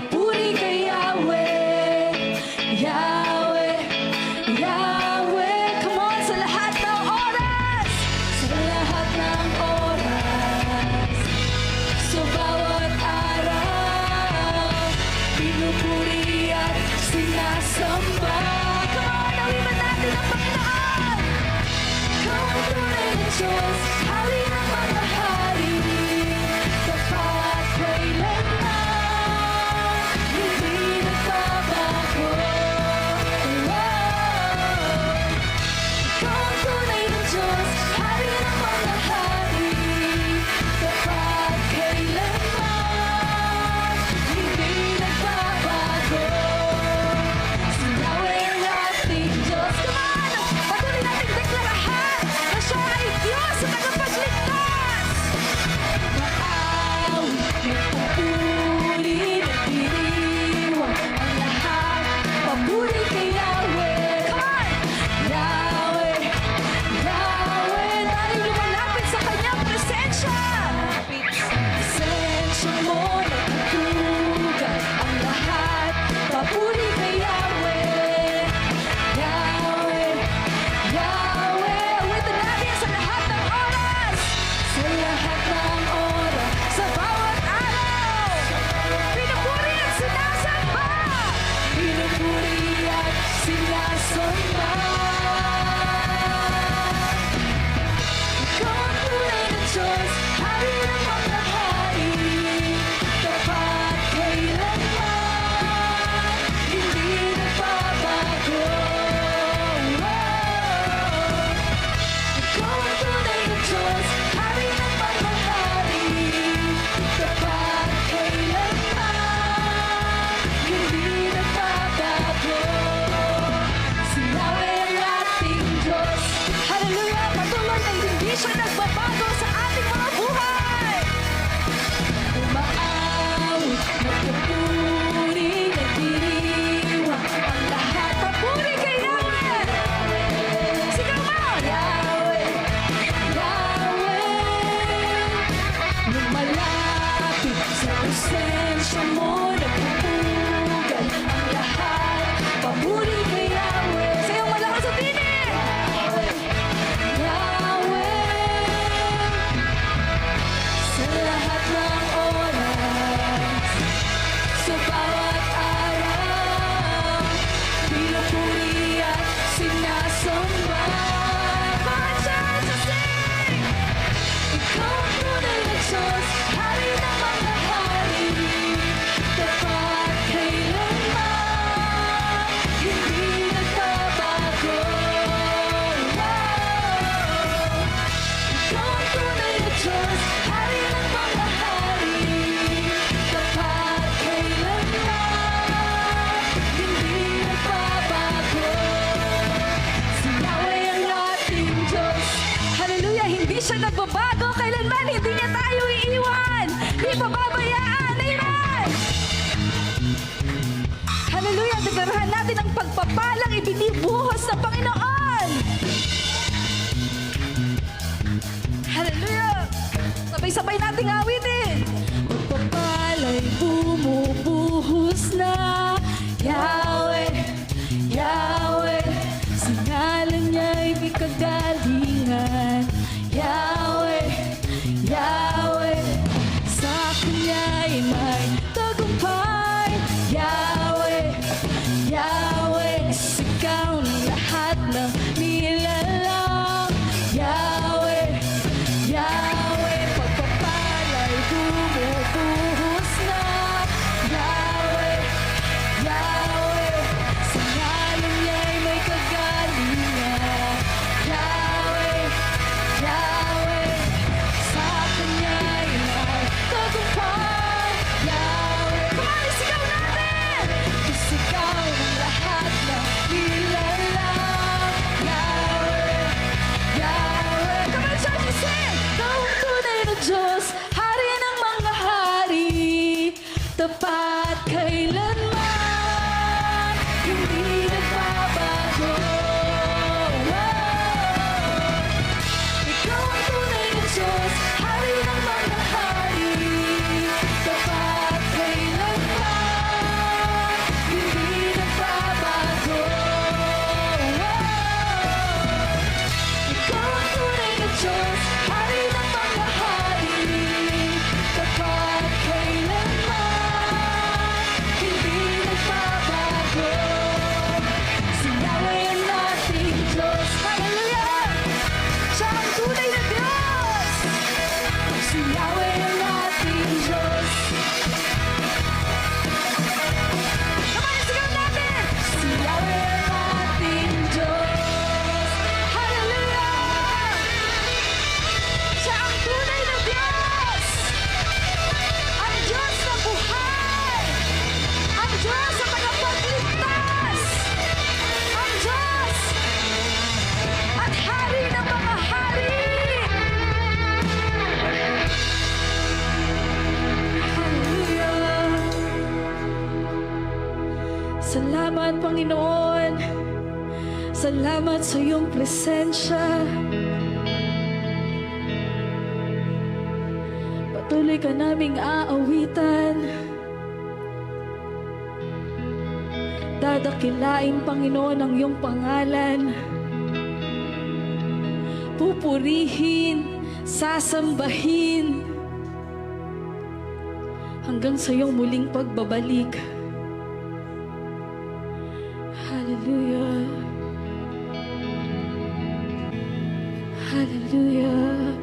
papuri kay Yahweh, Yahweh, Yahweh. Come on, sa lahat ng oras, sa lahat ng oras, sa bawat araw, pinupuri at sinasamba. Come on, nawiman natin ang Panginoon. Ikaw ang tunay na Diyos, hari ng mga hari, tapat kailanman, hindi nagbabago. Ikaw ang tunay na Diyos, hari ng mga hari, tapat kailanman, hindi nagbabago. Si Yahweh ang ating Diyos. Come on! Patuloy nating deklarahan na siya ay Diyos sa tagapagligtas. Maawi, nagpupuri, nagdiriwang ang lahat. Papuri kay Yahweh. Come on! Yahweh, Yahweh. Tayo lumalapit sa kanyang presensya. Presensya mo, nagtutugan ang lahat. Papuri kay Yahweh. Yahweh, Yahweh. Awitin natin sa lahat ng oras. Sa lahat ng oras, sa bawat araw. Pinupuri at sinasamba. Pinupuri at sinasamba. Ikaw ang tunay na Diyos, hari ng mga hari, tapat kailanman, hindi nagbabago. Ikaw ang tunay na Diyos, hari ng mga hari, tapat kailanman, hindi nagbabago. Si Yahweh ang ating Diyos. Hallelujah! Patuloy na hindi siya nagbabago sa ating mga buhay. Umaawi, nagpupuri, nagdiriwang ang lahat. Papuri kay Yahweh! Sigaw mo! Yahweh, Yahweh. Lumalapit sa presensya mo, nagpupugan ang lahat. Papuri kay Yahweh. Sayaw malakas sa tinig! Yahweh, sa lahat ng oras, sa bawat araw, pinupuri at sinasamba. Pagkakas sa sing! Ikaw ang tunay na Diyos, hari ng mga hari, tapat kailanman, hindi nagbabago. Ikaw ang tunay na Diyos, hari ng mga hari, tapat kailanman, hindi nagbabago. Si Yahweh ang ating Diyos. Hallelujah! Hindi siya nagbabago kailanman, hindi niya tayo iiwan, hindi pababayaan. Amen! Hallelujah! Deklarahan natin ang pagpapalang ibinibuhos ng Panginoon. Hallelujah! Sabay-sabay nating awitin. Pagpapala'y bumubuhos na. Yahweh, Yahweh, sa ngalan niya'y may kagalingan. Yahweh, Yahweh, sa Kanya'y may tagumpay. Yahweh, Yahweh, sigaw ng lahat ng nilalang. Yahweh, Yahweh, pagpapala'y bumubuhos na. Yahweh, Yahweh, sa ngalan niya'y may kagalingan. Yahweh, Yahweh, sa Kanya'y may tagumpay. Yahweh, come on, isigaw natin! Isigaw ng lahat ng nilalang. Yahweh, Yahweh, come on, church, sing! Ikaw ang tunay na Diyos, hari ng mga hari, tapat kailanman, hindi nagbabago. Ikaw ang tunay na Diyos, hari ng mga hari, tapat kailanman, Salamat sa iyong presensya. Patuloy ka naming aawitan. Dadakilain, Panginoon, ang iyong pangalan. Pupurihin, sasambahin, hanggang sa iyong muling pagbabalik. Hallelujah. Hallelujah.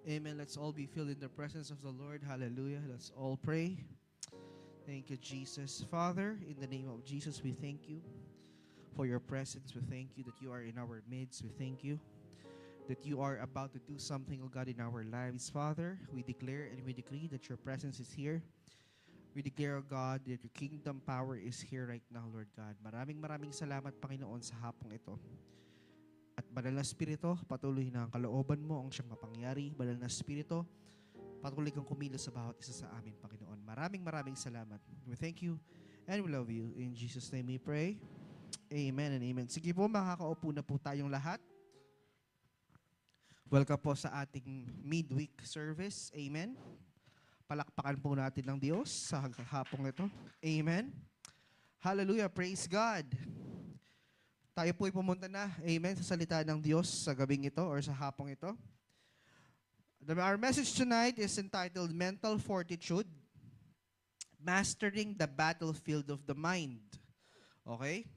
Amen. Let's all be filled in the presence of the Lord. Hallelujah. Let's all pray. Thank you, Jesus. Father, in the name of Jesus, we thank you for your presence. We thank you that you are in our midst. We thank you that you are about to do something, oh God, in our lives. Father, we declare and we decree that your presence is here. We declare, oh God, that your kingdom power is here right now, Lord God. Maraming salamat, Panginoon, sa hapong ito. At Banal na Espiritu, patuloy na ang kalooban mo ang siyang mapangyari. Banal na Espiritu, patuloy kang kumilos sa bawat isa sa amin, Panginoon. Maraming salamat. We thank you and we love you. In Jesus' name we pray. Amen and amen. Sige po, makakaupo na po tayong lahat. Welcome po sa ating midweek service. Amen. Palakpakan po natin ng Diyos sa hapong ito. Amen. Hallelujah. Praise God. Tayo po'y pumunta na, amen, sa salita ng Diyos sa gabing ito or sa hapong ito. Our message tonight is entitled Mental Fortitude, Mastering the Battlefield of the Mind. Okay?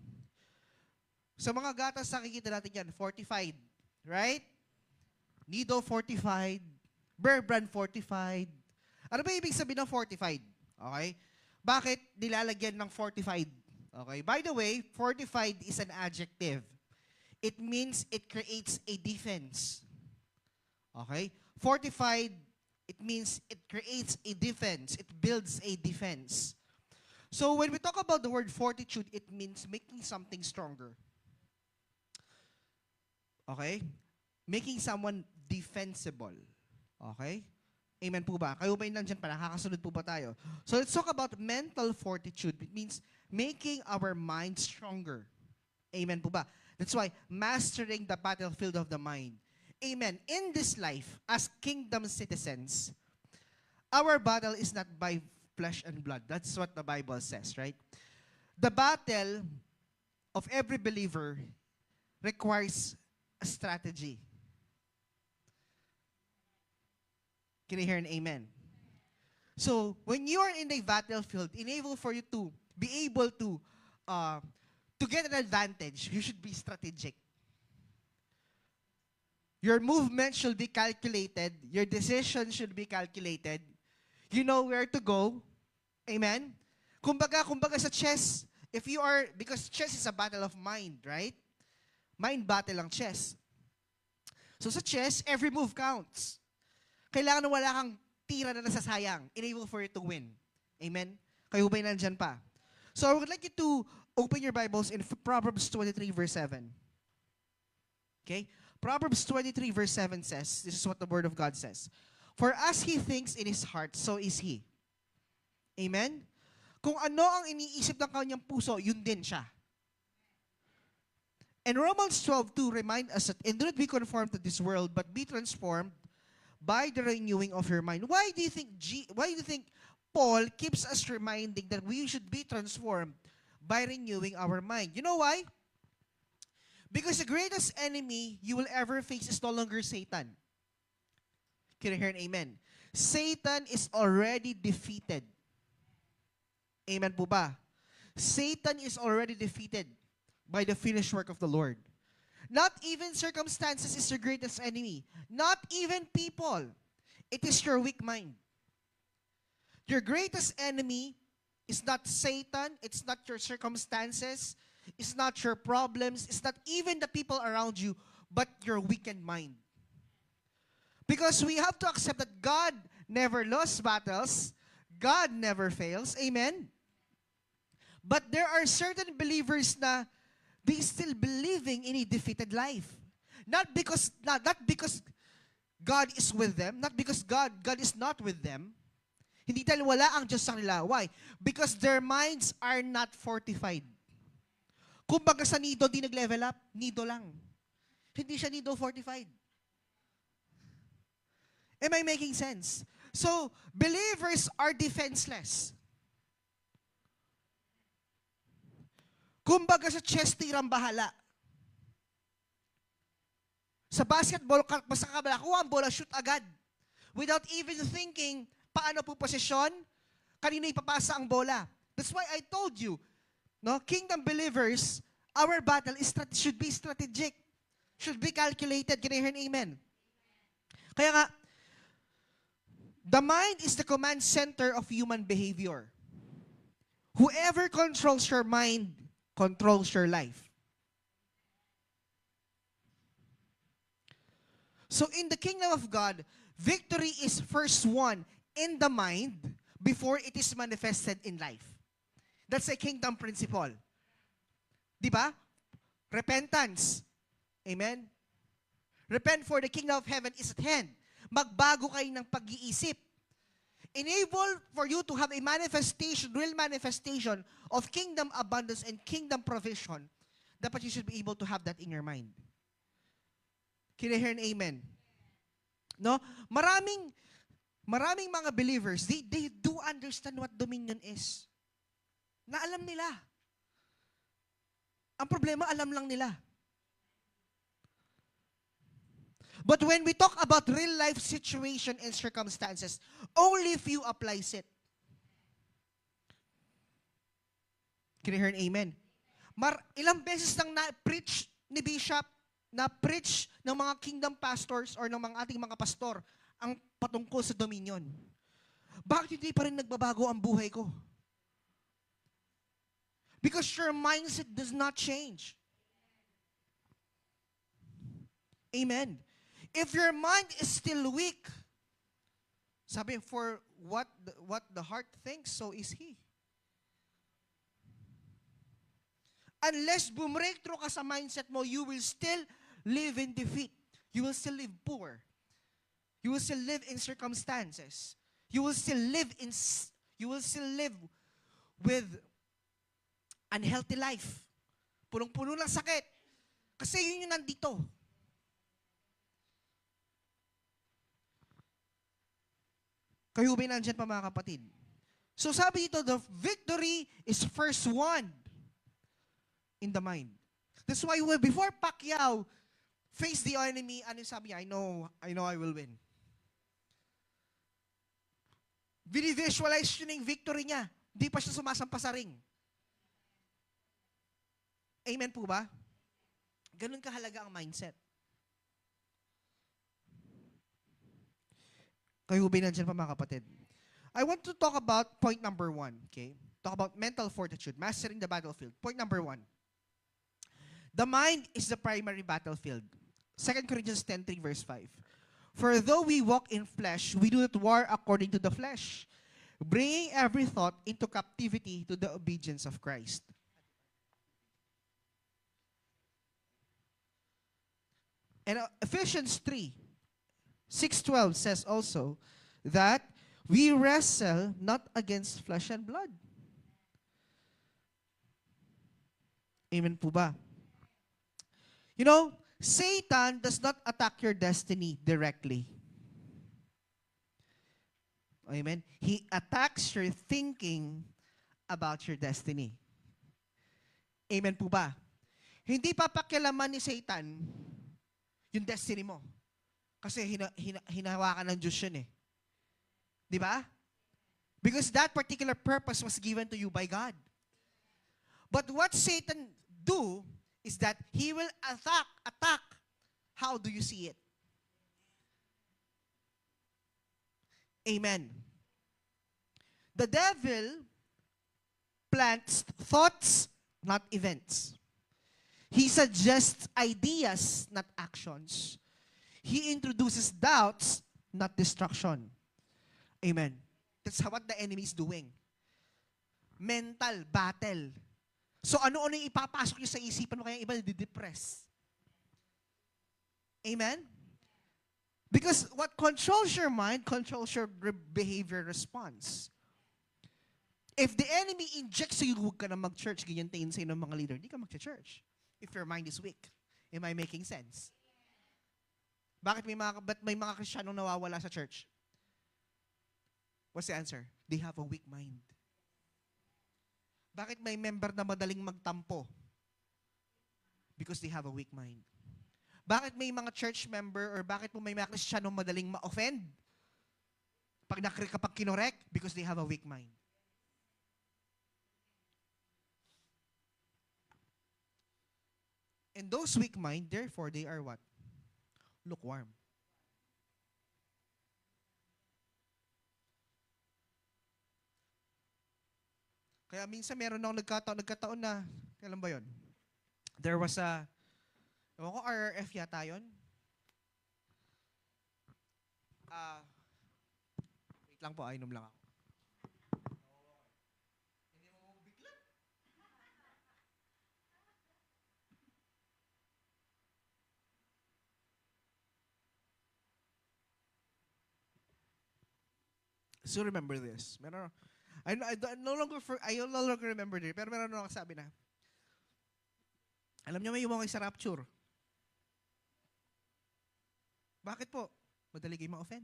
Sa mga gatas, nakikita natin yan, fortified. Right? Nido fortified, Bear Brand fortified. Ano ba ibig sabihin ng fortified? Okay? Bakit nilalagyan ng fortified? Okay. By the way, fortified is an adjective. It means it creates a defense. Okay? Fortified, it means it creates a defense. It builds a defense. So when we talk about the word fortitude, it means making something stronger. Okay? Making someone defensible. Okay? Amen po ba? Kayo ba yung nandyan pa? Nakakasunod po ba tayo? So let's talk about mental fortitude. It means making our mind stronger. Amen po ba? That's why mastering the battlefield of the mind. Amen. In this life, as kingdom citizens, our battle is not by flesh and blood. That's what the Bible says, right? The battle of every believer requires a strategy. Can you hear an amen? So, when you are in the battlefield, enable for you to be able to get an advantage, you should be strategic. Your movement should be calculated. Your decision should be calculated. You know where to go. Amen? Kumbaga sa chess, because chess is a battle of mind, right? Mind battle ang chess. So sa chess, every move counts. Kailangan wala kang tira na nasasayang. Enable for you to win. Amen? Kayo ba'y nandyan pa? So I would like you to open your Bibles in Proverbs 23 verse 7. Okay? Proverbs 23 verse 7 says, this is what the Word of God says, "For as he thinks in his heart, so is he." Amen? Kung ano ang iniisip ng kanyang puso, yun din siya. And Romans 12:2 remind us that, "And do not be conformed to this world, but be transformed by the renewing of your mind." Why do you think Paul keeps us reminding that we should be transformed by renewing our mind? You know why? Because the greatest enemy you will ever face is no longer Satan. Can you hear an amen? Satan is already defeated. Amen po ba? Satan is already defeated by the finished work of the Lord. Not even circumstances is your greatest enemy. Not even people. It is your weak mind. Your greatest enemy is not Satan. It's not your circumstances. It's not your problems. It's not even the people around you, but your weakened mind. Because we have to accept that God never lost battles. God never fails. Amen? But there are certain believers na they still believing in a defeated life. Not because God is with them, not because God is not with them. Hindi dahil wala ang Diyos sa kanila. Why? Because their minds are not fortified. Kumbaga sa nido, di nag-level up, nido lang. Hindi siya nido fortified. Am I making sense? So, believers are defenseless. Kumbaga sa chess, tirang bahala. Sa basketball, basta ka kuha ang bola, shoot agad. Without even thinking, paano po posisyon, kanino ipapasa ang bola. That's why I told you, no, kingdom believers, our battle should be strategic. Should be calculated. Can I hear an amen? Kaya nga, The mind is the command center of human behavior. Whoever controls your mind controls your life. So in the kingdom of God, victory is first won in the mind before it is manifested in life. That's a kingdom principle. Di ba? Repentance. Amen? Repent for the kingdom of heaven is at hand. Magbago kayo ng pag-iisip. Enable for you to have a manifestation, real manifestation of kingdom abundance and kingdom provision. Dapat you should be able to have that in your mind. Can I hear an amen? No? Maraming mga believers, they do understand what dominion is. Na alam nila. Ang problema, alam lang nila. But when we talk about real life situation and circumstances, only few applies it. Can you hear an amen? Ilang beses nang na-preach ni Bishop, na-preach ng mga kingdom pastors or ng mga ating mga pastor ang patungkol sa dominion. Bakit hindi pa rin nagbabago ang buhay ko? Because your mindset does not change. Amen. If your mind is still weak, sabi, for what the heart thinks, so is he. Unless bumreakthrough ka sa mindset mo, you will still live in defeat. You will still live poor. You will still live in circumstances. You will still live with unhealthy life. Punong-puno ng sakit. Kasi yun yung nandito. Kayo ba nandyan pa mga kapatid? So sabi dito, the victory is first won in the mind. That's why before Pacquiao faced the enemy, ano sabi niya? I know I will win. Visualize yun yung victory niya. Hindi pa siya sumasampa sa ring. Amen po ba? Ganun kahalaga ang mindset. Kayo ba nandiyan pa mga kapatid? I want to talk about point number 1. Okay? Talk about mental fortitude, mastering the battlefield. Point number 1. The mind is the primary battlefield. 2 Corinthians 10:3 verse 5. For though we walk in flesh, we do not war according to the flesh, bringing every thought into captivity to the obedience of Christ. And Ephesians 3:6-12 says also that we wrestle not against flesh and blood. Amen po ba? You know, Satan does not attack your destiny directly. Amen? He attacks your thinking about your destiny. Amen po ba? Hindi papakialaman ni Satan yung destiny mo. Kasi hinahawakan ng Diyos yun eh. Di ba? Because that particular purpose was given to you by God. But what Satan do is that he will attack. How do you see it? Amen. The devil plants thoughts, not events. He suggests ideas, not actions. He introduces doubts, not destruction. Amen. That's what the enemy is doing. Mental battle. So ano-ano yung ipapasok nyo sa isipan mo kaya iba di-depress. Amen? Because what controls your mind controls your behavior response. If the enemy injects you, huwag ka na mag-church, ganyan tingin sa'yo ng mga leader, hindi ka mag-church. If your mind is weak. Am I making sense? Bakit may mga Kristiyanong nawawala sa church? What's the answer? They have a weak mind. Bakit may member na madaling magtampo? Because they have a weak mind. Bakit may mga church member or bakit may mga Kristiyanong madaling ma-offend? Kapag kinorek? Because they have a weak mind. And those weak mind, therefore, they are what? Lukewarm. Kaya minsan meron akong nagkataon na, kailan ba yun? There was ewan ko, RRF yata yun. Wait lang po, inom lang ako. So remember this. Meron, I no longer remember this, pero meron akong sabi na, alam niyo may umaway sa rapture. Bakit po? Madali kayo ma-offend.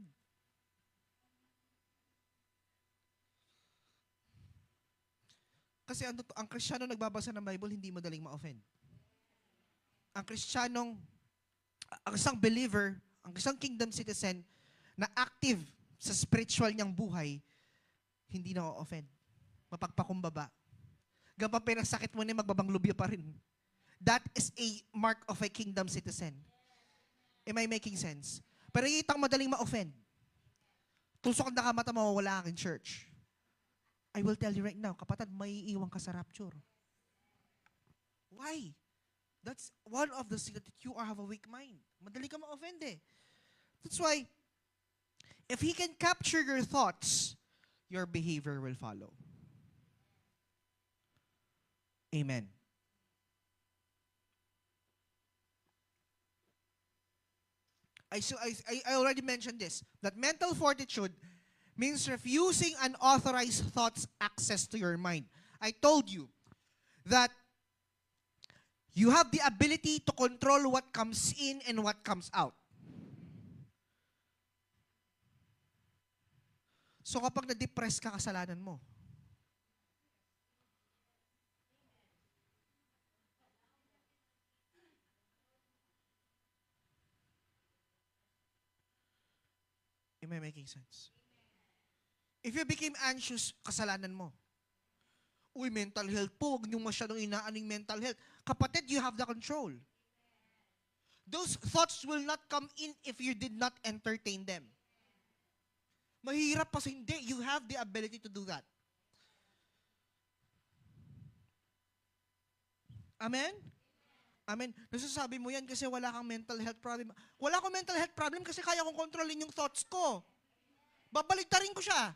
Kasi ang Kristiyano nagbabasa ng Bible, hindi madaling ma-offend. Ang Kristiyanong, ang isang believer, ang isang kingdom citizen na active sa spiritual niyang buhay, hindi na offend. Mapagpakumbaba. Gabang pinasakit mo na magbabanglubyo pa rin. That is a mark of a kingdom citizen. Am I making sense? Pero itang madaling ma-offend. Tusok ang nakamata, mawawala aking church. I will tell you right now, kapatid, may iiwan ka sa rapture. Why? That's one of the things that you have a weak mind. Madali ka ma-offend eh. That's why, if He can capture your thoughts, your behavior will follow. Amen. I already mentioned this, that mental fortitude means refusing unauthorized thoughts access to your mind. I told you that you have the ability to control what comes in and what comes out. So kapag na-depress ka, kasalanan mo. Am I making sense? If you became anxious, kasalanan mo. Uy, mental health po, huwag niyong masyadong inaaning mental health. Kapatid, you have the control. Those thoughts will not come in if you did not entertain them. Mahirap kasi hindi. You have the ability to do that. Amen? Amen. Nasasabi mo yan kasi wala kang mental health problem. Wala akong mental health problem kasi kaya kong kontrolin yung thoughts ko. Babaligtarin ko siya.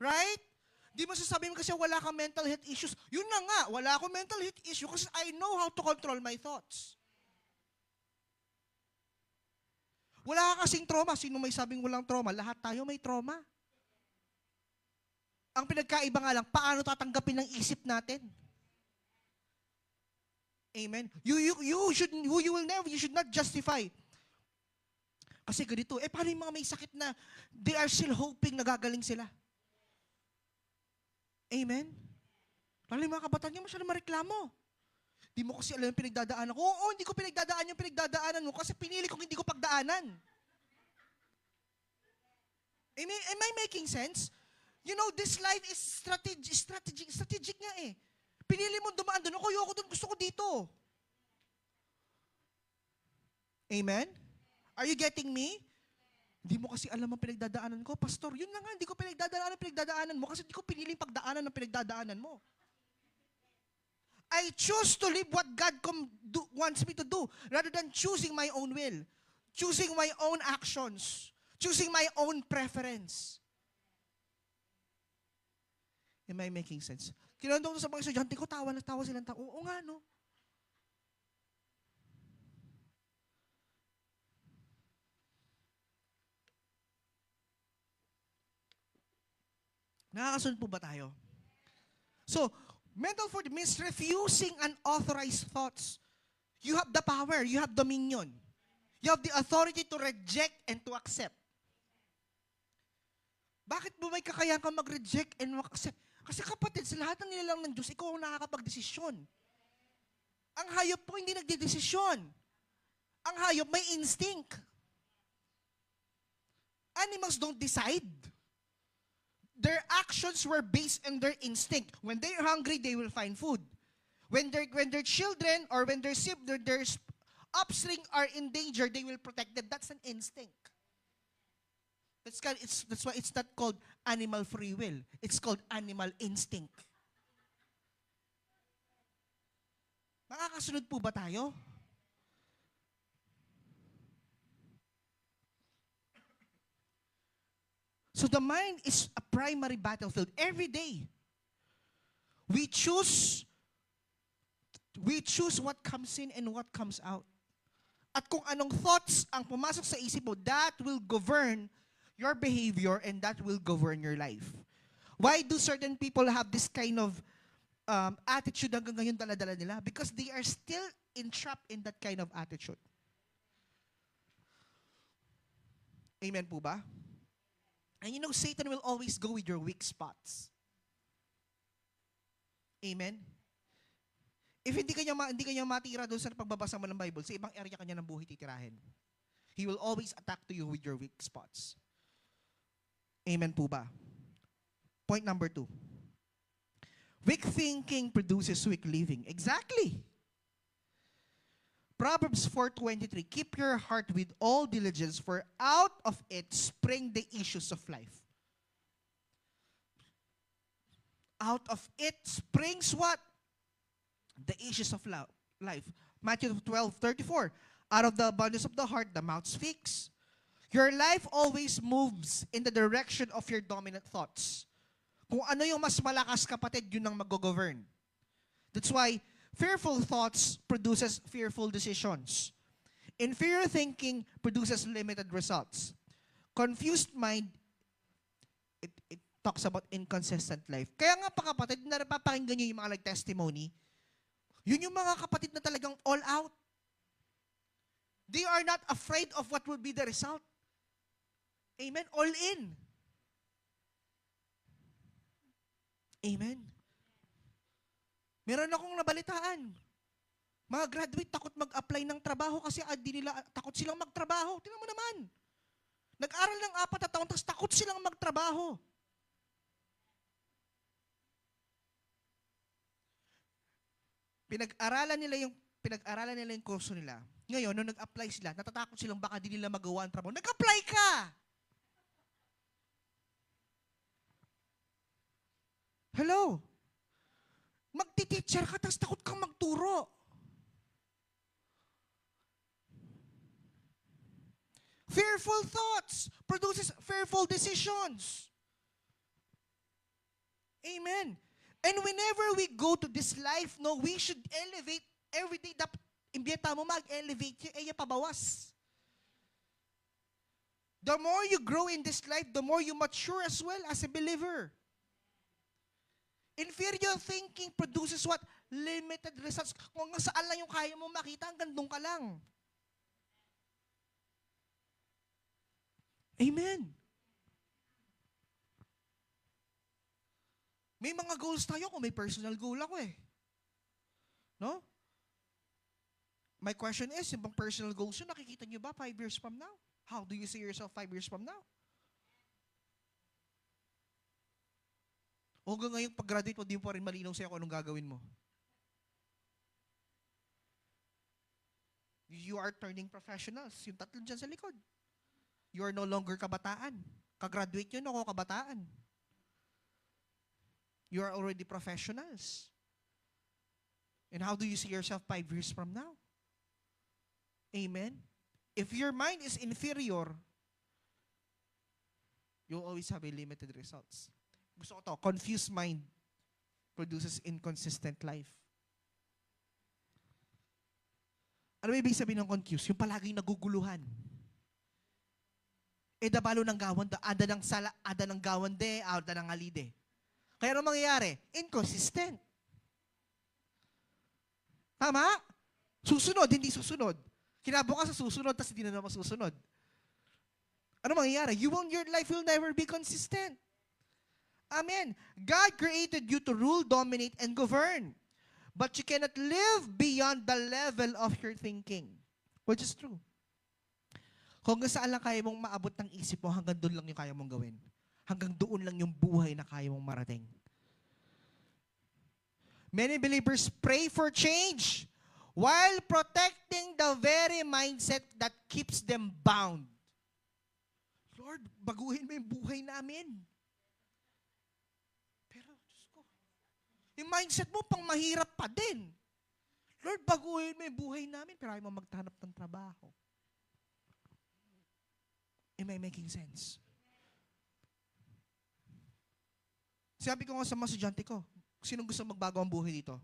Right? Di mo sasabihin mo kasi wala kang mental health issues. Yun na nga, wala akong mental health issue kasi I know how to control my thoughts. Wala ka kasing trauma. Sino may sabing walang trauma? Lahat tayo may trauma. Ang pinagkaiba nga lang, paano tatanggapin ng isip natin? Amen. You should not justify. Kasi ganito, paano yung mga may sakit na they are still hoping na gagaling sila? Amen? Paano yung mga kabataan niya masyadong mareklamo? Di mo kasi alam yung pinagdadaanan ko. Oo, hindi ko pinagdadaan yung pinagdadaanan mo kasi pinili kong hindi ko pagdaanan. Amen? Am I making sense? You know, this life is strategic nga eh. Pinili mo dumaan doon, ako ayoko doon, gusto ko dito. Amen? Are you getting me? Hindi mo kasi alam ang pinagdadaanan ko. Pastor, yun na nga, hindi ko pinagdadaanan mo kasi hindi ko piniling pagdaanan ng pinagdadaanan mo. I choose to live what God wants me to do rather than choosing my own will, choosing my own actions, choosing my own preference. Am I making sense? Kinandong sa mga estudyante ko, tawa silang tao. Oo nga, no? Nakakasunod po ba tayo? So, mental fortitude means refusing unauthorized thoughts. You have the power, you have dominion. You have the authority to reject and to accept. Bakit mo may kakayahan ka mag-reject and mag-accept? Kasi kapatid, sa lahat ng nilalang ng Diyos, ikaw ang nakakapag-desisyon. Ang hayop po hindi nagdedesisyon. Ang hayop may instinct. Animals don't decide. Their actions were based on their instinct. When they're hungry, they will find food. When their children or when their offspring are in danger, they will protect them. That's an instinct. That's why it's not called animal free will. It's called animal instinct. Nakakasunod po ba tayo? So the mind is a primary battlefield. Every day, we choose what comes in and what comes out. At kung anong thoughts ang pumasok sa isip mo, that will govern your behavior and that will govern your life. Why do certain people have this kind of attitude hanggang ngayon dala-dala nila? Because they are still entrapped in that kind of attitude. Amen po ba? And you know, Satan will always go with your weak spots. Amen? If hindi kanya matira doon sa pagbabasa mo ng Bible, sa ibang area kanya ng buhay titirahin. He will always attack to you with your weak spots. Amen po ba? Point number 2. Weak thinking produces weak living. Exactly. Proverbs 4:23, keep your heart with all diligence, for out of it spring the issues of life. Out of it springs what? The issues of life. Matthew 12:34, out of the abundance of the heart, the mouth speaks. Your life always moves in the direction of your dominant thoughts. Kung ano yung mas malakas, kapatid, yun ang mag-govern. That's why fearful thoughts produces fearful decisions. Inferior thinking produces limited results. Confused mind, it talks about inconsistent life. Kaya nga pa kapatid, na napapakinggan nyo yung mga testimony, yun yung mga kapatid na talagang all out. They are not afraid of what will be the result. Amen? All in. Amen. Meron akong nabalitaan. Mga graduate, takot mag-apply ng trabaho kasi takot silang magtrabaho. Tingnan mo naman. Nag-aral ng 4 na taon, tapos takot silang magtrabaho. Pinag-aralan nila yung kurso nila. Ngayon, nung nag-apply sila, natatakot silang baka di nila magawa ang trabaho. Nag-apply ka! Hello? Magti-teacher ka, tapos takot kang magturo. Fearful thoughts produces fearful decisions. Amen. And whenever we go to this life, no, we should elevate every day. Imbiyeta mo mag-elevate yung pabawas. The more you grow in this life, the more you mature as well as a believer. Inferior thinking produces what? Limited results. Kung hanggang saan lang yung kaya mo makita, hanggang doon ka lang. Amen. May mga goals tayo kung may personal goal ako eh. No? My question is, yung bang personal goals yun, nakikita nyo ba 5 years from now? How do you see yourself 5 years from now? O hanggang ngayon, pag-graduate mo, di mo pa rin malinaw sa'yo kung anong gagawin mo. You are turning professionals. Yung tatlo dyan sa likod. You are no longer kabataan. Ka-graduate yun ako kabataan. You are already professionals. And how do you see yourself 5 years from now? Amen? If your mind is inferior, you'll always have a limited results. Gusto ko to, confused mind produces inconsistent life. Ano ibig sabihin ng confused? Yung palaging naguguluhan. Dabalo ng gawan, ada ng sala, ada ng gawan de, ada ng alide. Kaya ano mangyayari? Inconsistent. Tama? Susunod, hindi susunod. Kinabukas sa susunod, tapos hindi na naman susunod. Ano mangyayari? Your life will never be consistent. Amen. God created you to rule, dominate, and govern. But you cannot live beyond the level of your thinking. Which is true. Kung saan lang kaya mong maabot ng isip mo, hanggang doon lang yung kaya mong gawin. Hanggang doon lang yung buhay na kaya mong marating. Many believers pray for change while protecting the very mindset that keeps them bound. Lord, baguhin mo yung buhay namin. Pero, Diyos ko, yung mindset mo pang mahirap pa din. Lord, Lord, baguhin mo yung buhay namin, pero ayaw mo maghanap ng trabaho. Am I making sense? Sabi ko nga sa mga estudyante ko, sinong gusto magbago ang buhay dito?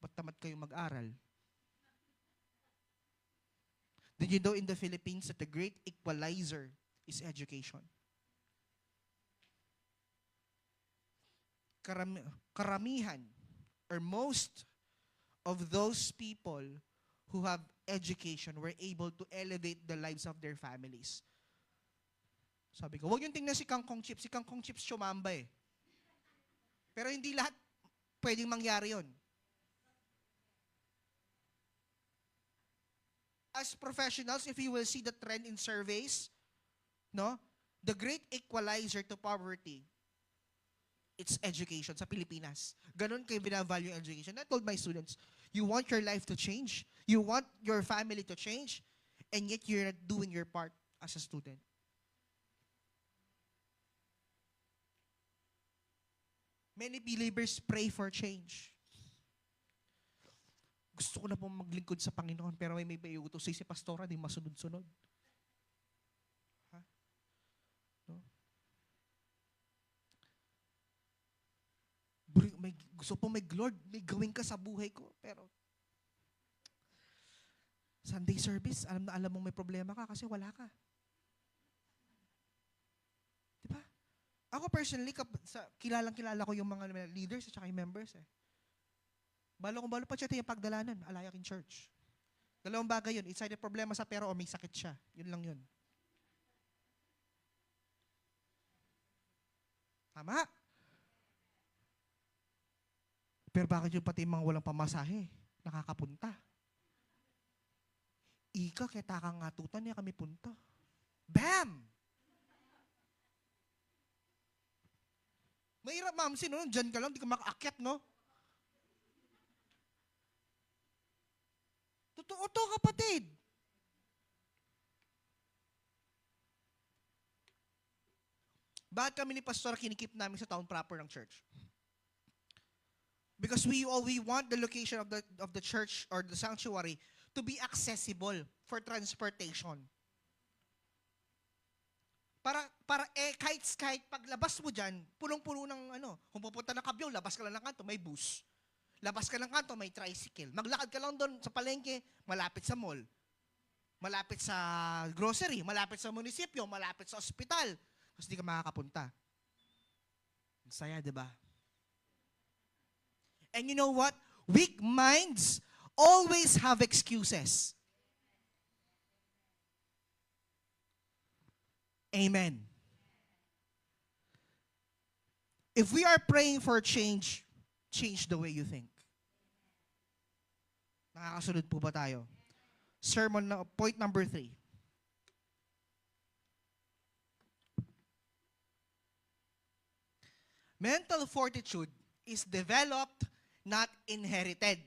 Ba't tamad kayong mag-aral? Did you know in the Philippines that the great equalizer is education? Karamihan or most of those people who have education were able to elevate the lives of their families. Sabi ko, huwag yung tingnan si Kangkong Chips. Si Kangkong Chips chumamba eh. Pero hindi lahat pwedeng mangyari yon. As professionals, if you will see the trend in surveys, no, the great equalizer to poverty, it's education sa Pilipinas. Ganon kayo binavalue yung education. I told my students, you want your life to change, you want your family to change, and yet you're not doing your part as a student. Many believers pray for change. Gusto ko na pong maglingkod sa Panginoon, pero may iutos si pastora, di masunod-sunod. Ha? No? Gusto po Lord, may gawin ka sa buhay ko, pero Sunday service, alam na alam mong may problema ka kasi wala ka. Di ba? Ako personally, kilalang-kilala ko yung mga leaders at saka yung members eh. Balo pa siya yung pagdalanan, Alayakin Church. Dalawang bagay yun. It's either problema sa pera o may sakit siya. Yun lang yun. Tama? Pero bakit yung pati mga walang pamasahe nakakapunta? Ika, kaya takang ngatutan niya kami punta. Bam! Mahirap, ma'am, sino nun? Diyan ka lang, di ka makaakyat, no? Totoo to, kapatid. Bakit kami ni Pastor kinikip namin sa town proper ng church? Because we want the location of the church or the sanctuary to be accessible for transportation. Para kahit paglabas mo dyan, punong-puno ng kung pupunta ng Cabiao, labas ka lang ng kanto, may bus. Labas ka ng kanto, may tricycle. Maglakad ka lang doon sa palengke, malapit sa mall. Malapit sa grocery, malapit sa munisipyo, malapit sa ospital. Kasi di ka makakapunta. Ang saya, di ba? And you know what? Weak minds always have excuses. Amen. If we are praying for change, change the way you think. Nakakasunod po ba tayo? Point number 3. Mental fortitude is developed, not inherited.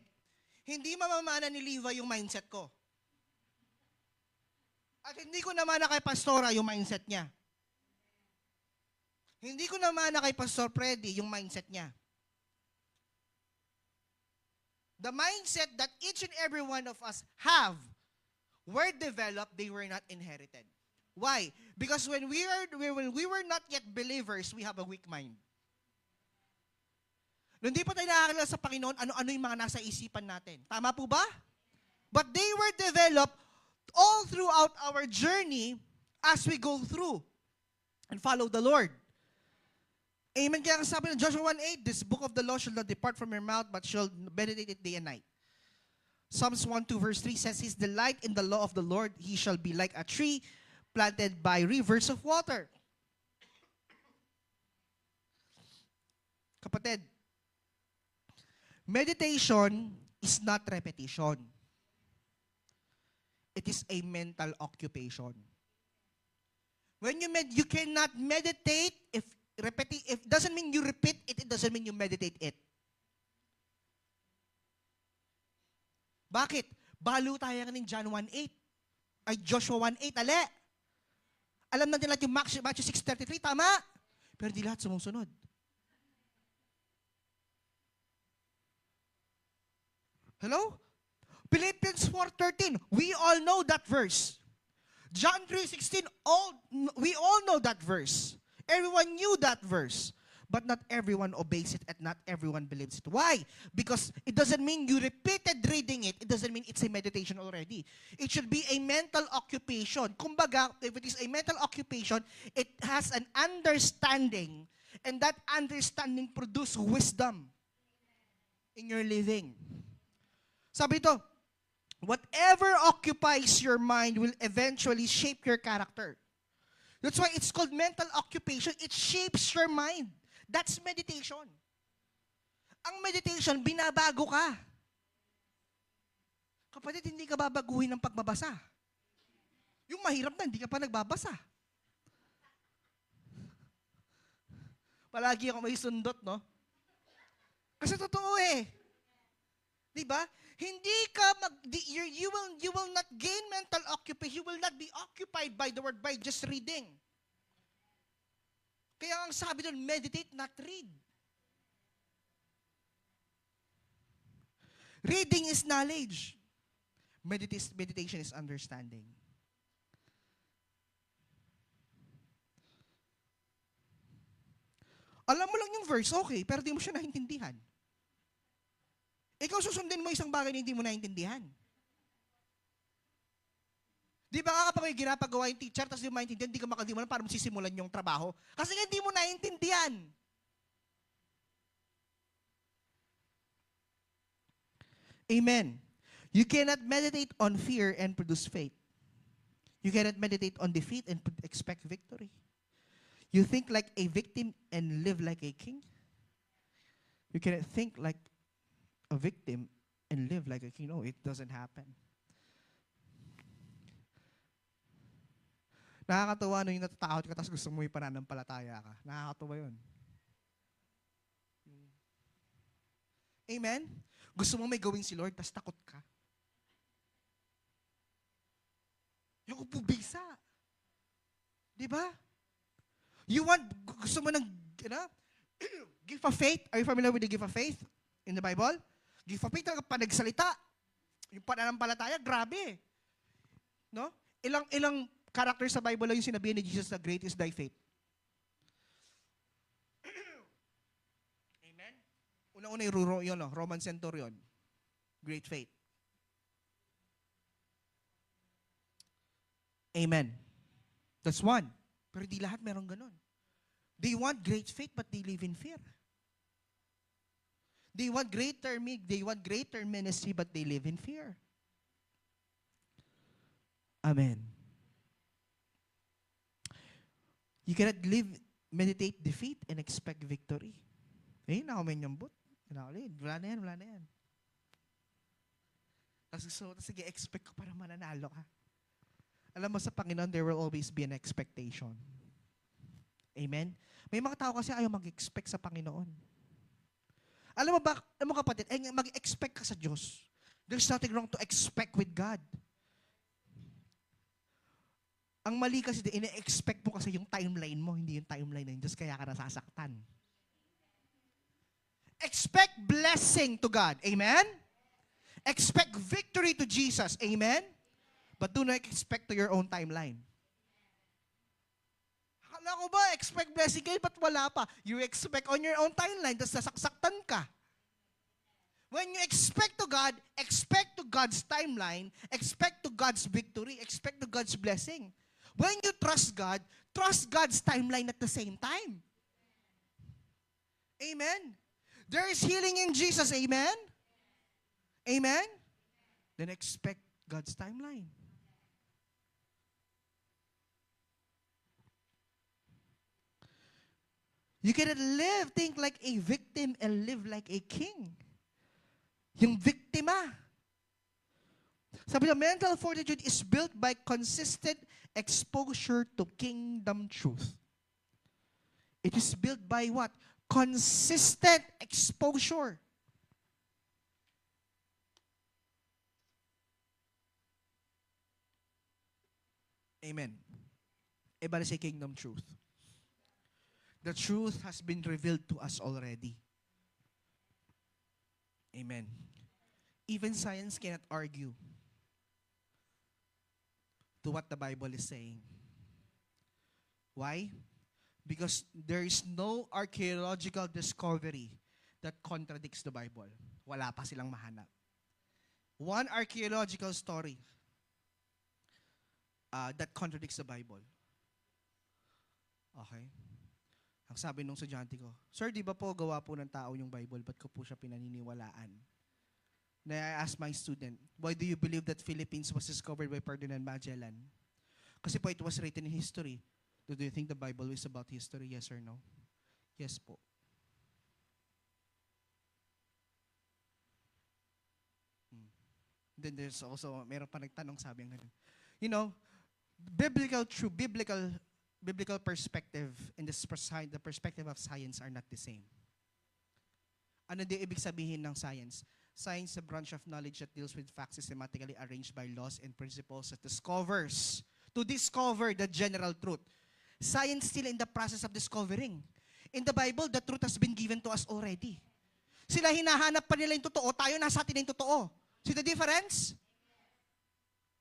Hindi mamamana ni Levi yung mindset ko. At hindi ko namana kay Pastora yung mindset niya. Hindi ko namana kay Pastor Freddy yung mindset niya. The mindset that each and every one of us have were developed, they were not inherited. Why? Because when we were not yet believers, we have a weak mind. Nung di pa tayo nakakilala sa Panginoon, ano-ano yung mga nasa isipan natin. Tama po ba? But they were developed all throughout our journey as we go through and follow the Lord. Amen. Kaya sabi ng Joshua 1:8, this book of the law shall not depart from your mouth, but shall meditate it day and night. Psalms 1:2 verse 3 says, his delight in the law of the Lord, he shall be like a tree planted by rivers of water. Kapatid, meditation is not repetition. It is a mental occupation. When you cannot meditate if doesn't mean you repeat it, it doesn't mean you meditate it. Bakit? Balo tayo ng John 1:8. Ay, Joshua 1:8, ale. Alam natin lahat yung Matthew 6:33, tama? Pero di lahat sumusunod. Hello? Philippians 4:13. We all know that verse. John 3:16. We all know that verse. Everyone knew that verse. But not everyone obeys it and not everyone believes it. Why? Because it doesn't mean you repeated reading it. It doesn't mean it's a meditation already. It should be a mental occupation. Kumbaga, if it is a mental occupation, it has an understanding. And that understanding produces wisdom in your living. Sabi ito, whatever occupies your mind will eventually shape your character. That's why it's called mental occupation. It shapes your mind. That's meditation. Ang meditation, binabago ka. Kapatid, hindi ka babaguhin ng pagbabasa. Yung mahirap na, hindi ka pa nagbabasa. Palagi ako may sundot, no? Kasi totoo eh. Di ba? Hindi ka you will not gain mental occupation. You will not be occupied by the word by just reading. Kaya ang sabi doon, meditate, not read. Reading is knowledge. Meditation is understanding. Alam mo lang yung verse, okay, pero di mo siya naintindihan. Ikaw susundin mo isang bagay na hindi mo naintindihan. Di ba kapag may ginapagawa yung teacher, tapos di mo maintindihan, di ka makalimutan para mo sisimulan yung trabaho? Kasi hindi mo naintindihan. Amen. You cannot meditate on fear and produce faith. You cannot meditate on defeat and expect victory. You think like a victim and live like a king. You cannot think like a victim and live like a king. No, it doesn't happen. Nakakatawa no yung natatakot ka tapos gusto mo ipananampalataya ka. Nakakatawa yun. Amen? Gusto mo may gawin si Lord tapos takot ka. Yung upubisa. Di ba? Gusto mo ng, gift of faith. Are you familiar with the gift of faith in the Bible? Gift of faith, panagsalita. Yung pananampalataya, grabe. No? Ilang character sa Bible lang yung sinabihan ni Jesus na great is thy faith. Amen? Una-una yung Roman centurion. Great faith. Amen. That's one. Pero di lahat meron ganun. They want great faith but they live in fear. They want greater ministry but they live in fear. Amen. You cannot meditate defeat and expect victory. Eh, nakamenyambot. Wala na yan. Sige, expect ko para mananalo ka. Alam mo, sa Panginoon, there will always be an expectation. Amen? May mga tao kasi ayaw mag-expect sa Panginoon. Alam mo kapatid, mag-expect ka sa Diyos. There's nothing wrong to expect with God. Ang mali kasi, ine-expect mo kasi yung timeline mo, hindi yung timeline ng Diyos, kaya ka nasasaktan. Expect blessing to God. Amen? Expect victory to Jesus. Amen? But do not expect to your own timeline. Akala ko ba, expect blessing kayo, ba't wala pa? You expect on your own timeline, tapos nasasaktan ka. When you expect to God, expect to God's timeline, expect to God's victory, expect to God's blessing. When you trust God, trust God's timeline at the same time. Amen? There is healing in Jesus. Amen? Amen? Then expect God's timeline. You cannot think like a victim and live like a king. Yung biktima. Sabi na, mental fortitude is built by consistent exposure to kingdom truth. It is built by what? Consistent exposure. Amen. Iba na si kingdom truth. The truth has been revealed to us already. Amen. Even science cannot argue to what the Bible is saying. Why? Because there is no archaeological discovery that contradicts the Bible. Wala pa silang mahanap. One archaeological story that contradicts the Bible. Okay? Ang sabi nung estudyante ko, Sir, di ba po gawa po ng tao yung Bible? Ba't ko po siya pinaniniwalaan? Na I asked my student, why do you believe that Philippines was discovered by Ferdinand Magellan? Kasi po it was written in history. Do you think the Bible is about history? Yes or no? Yes po. Then there's also, meron pa nagtanong, sabi ng ganun. You know, biblical perspective and the perspective of science are not the same. Ano di ibig sabihin ng science? Science is a branch of knowledge that deals with facts systematically arranged by laws and principles that to discover the general truth. Science still in the process of discovering. In the Bible, the truth has been given to us already. Sila hinahanap pa nila yung totoo, tayo nasa atin yung totoo. See the difference?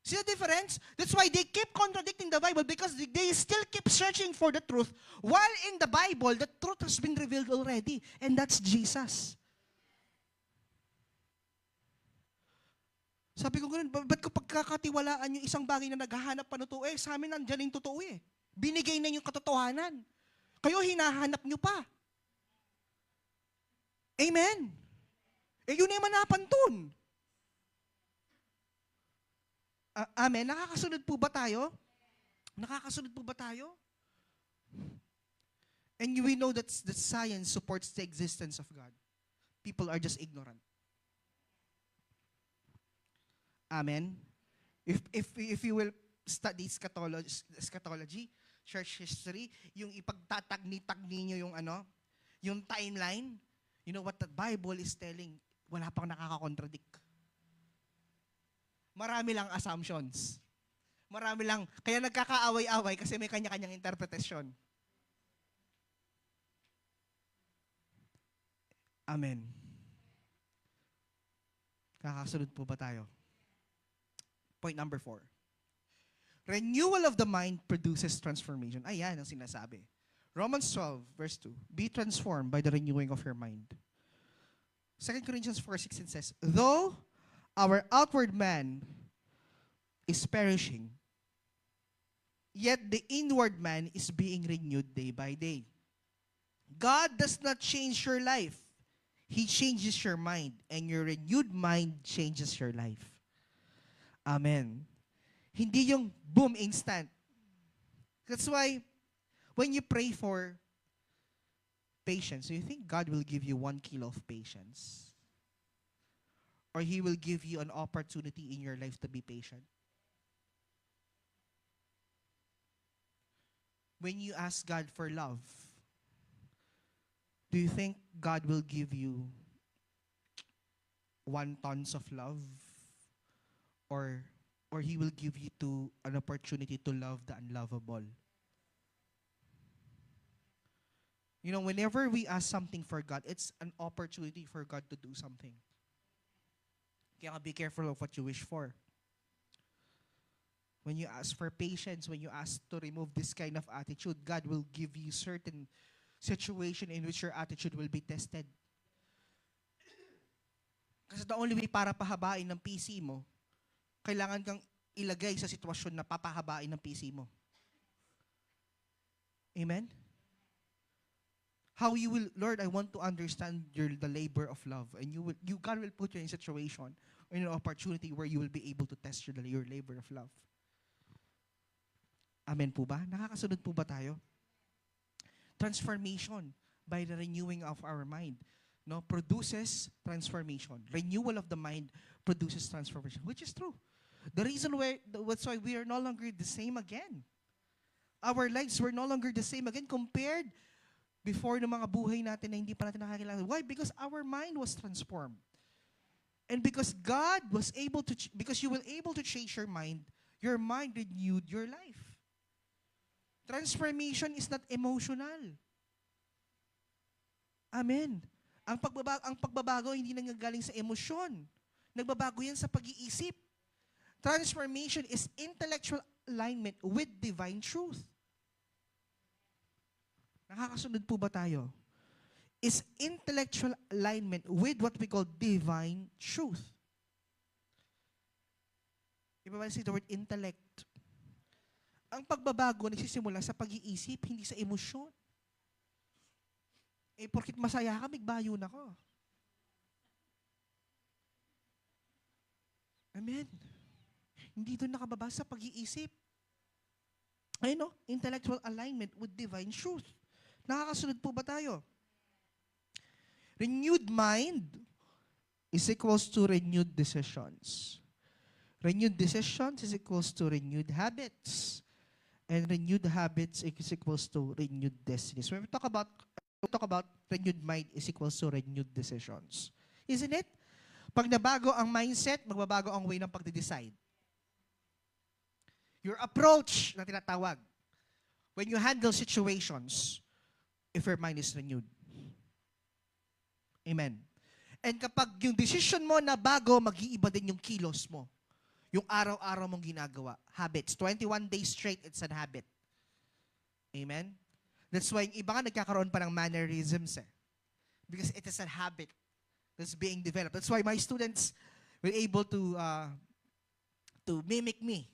See the difference? That's why they keep contradicting the Bible, because they still keep searching for the truth, while in the Bible, the truth has been revealed already, and that's Jesus. Sabi ko ganun, ba't ko pagkakatiwalaan yung isang bagay na naghahanap pa ng totoo? Sa amin nandiyan yung totoo eh. Binigay na yung katotohanan. Kayo hinahanap nyo pa. Amen? Yun yung manapantun. Amen? Nakakasunod po ba tayo? Nakakasunod po ba tayo? And we know that science supports the existence of God. People are just ignorant. Amen? If you will study eschatology, church history, yung ipagtatagni-tagni nyo yung timeline, you know what the Bible is telling, wala pang nakaka-contradict. Marami lang assumptions. Marami lang, kaya nagkakaaway-away kasi may kanya-kanyang interpretation. Amen. Kakasunod po ba tayo? Point number 4. Renewal of the mind produces transformation. Ayan ang sinasabi. Romans 12, verse 2. Be transformed by the renewing of your mind. 2 Corinthians 4:16 says, though our outward man is perishing, yet the inward man is being renewed day by day. God does not change your life. He changes your mind, and your renewed mind changes your life. Amen. Hindi yung boom, instant. That's why, when you pray for patience, do you think God will give you 1 kilo of patience? Or He will give you an opportunity in your life to be patient? When you ask God for love, do you think God will give you 1 tons of love? Or He will give you an opportunity to love the unlovable? You know, whenever we ask something for God, it's an opportunity for God to do something. Kaya be careful of what you wish for. When you ask for patience, when you ask to remove this kind of attitude, God will give you certain situation in which your attitude will be tested. Kasi the only way para pahabain ng PC mo, kailangan kang ilagay sa sitwasyon na papahabain ng PC mo. Amen? How you will, Lord, I want to understand the labor of love. And God will put you in a situation, in an opportunity where you will be able to test your labor of love. Amen po ba? Nakakasunod po ba tayo? Transformation by the renewing of our mind, no, produces transformation. Renewal of the mind produces transformation, which is true. The reason that's why we are no longer the same again. Our lives were no longer the same again compared before ng mga buhay natin na hindi pa natin nakakilala. Why? Because our mind was transformed. And because God was able to, because you were able to change your mind renewed your life. Transformation is not emotional. Amen. Ang pagbabago hindi nanggagaling sa emosyon. Nagbabago yan sa pag-iisip. Transformation is intellectual alignment with divine truth. Nakakasunod po ba tayo? Is intellectual alignment with what we call divine truth. Iba ba the word intellect? Ang pagbabago nagsisimula sa pag-iisip, hindi sa emosyon. Porkit masaya ka, bigbayo na ko. Amen. Hindi doon nakababa sa pag-iisip. Ayun, no? Intellectual alignment with divine truth. Nakakasunod po ba tayo? Renewed mind is equals to renewed decisions. Renewed decisions is equals to renewed habits. And renewed habits is equals to renewed destinies. When we talk about renewed mind is equals to renewed decisions. Isn't it? Pag nabago ang mindset, magbabago ang way ng pagde-decide. Your approach na tinatawag. When you handle situations, if your mind is renewed. Amen. And kapag yung decision mo na bago, mag-iiba din yung kilos mo. Yung araw-araw mong ginagawa. Habits. 21 days straight, it's an habit. Amen? That's why yung iba nga nagkakaroon pa ng mannerisms eh. Because it is a habit that's being developed. That's why my students were able to mimic me.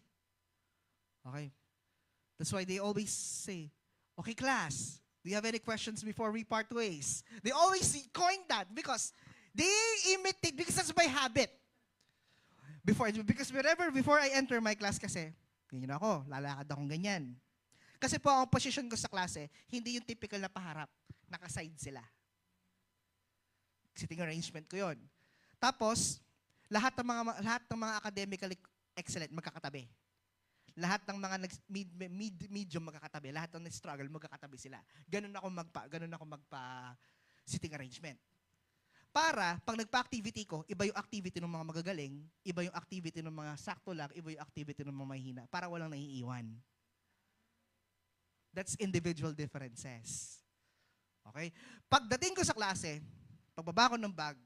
Okay? That's why they always say, okay class, do you have any questions before we part ways? They always coin that because they imitate, because that's my habit. Before I enter my class kasi, ganyan ako, lalakad akong ganyan. Kasi po ang position ko sa klase, hindi yung typical na paharap, naka-side sila. Sitting arrangement ko yon. Tapos, lahat ng mga academically excellent magkakatabi. Lahat ng mga medium magkakatabi, lahat ng struggle magkakatabi sila. Ganun ako magpa sitting arrangement. Para, pag nagpa-activity ko, iba yung activity ng mga magagaling, iba yung activity ng mga sakto lang, iba yung activity ng mga mahina, para walang naiiwan. That's individual differences. Okay? Pagdating ko sa klase, pagbaba ko ng bag,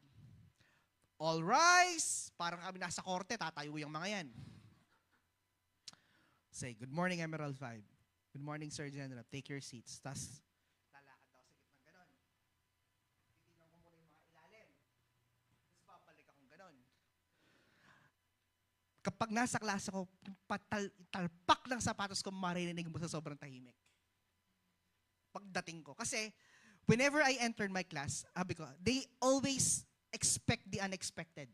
all rise, parang kami nasa korte, tatayo yung mga yan. Say, good morning, Emerald 5. Good morning, Sir General. Take your seats. Tapos, lalakad ako sa gitna ganon. Titignan ko muna yung mga ilalim. Tapos babalik akong ganon. Kapag nasa klase ko, talpak ng sapatos ko, maririnig mo sa sobrang tahimik. Pagdating ko. Kasi, whenever I enter my class, sabi ko, they always expect the unexpected.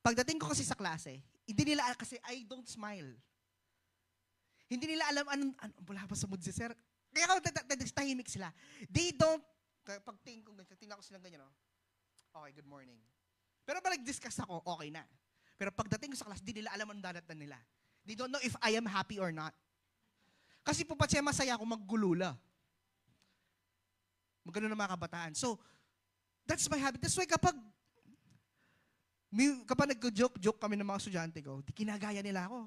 Pagdating ko kasi sa klase, hindi nila kasi I don't smile. Hindi nila alam wala pa sa mood si sir. Kaya ako tahimik sila. They don't, pag tingnan ko silang ganyan, okay, good morning. Pero pag nag-discuss ako, okay na. Pero pagdating ko sa class, hindi nila alam ang daratan nila. They don't know if I am happy or not. Kasi po pa siya masaya ako maggulula. Magano ng mga kabataan. So, that's my habit. That's why kapag nag-joke kami ng mga estudyante ko, di kinagaya nila ako.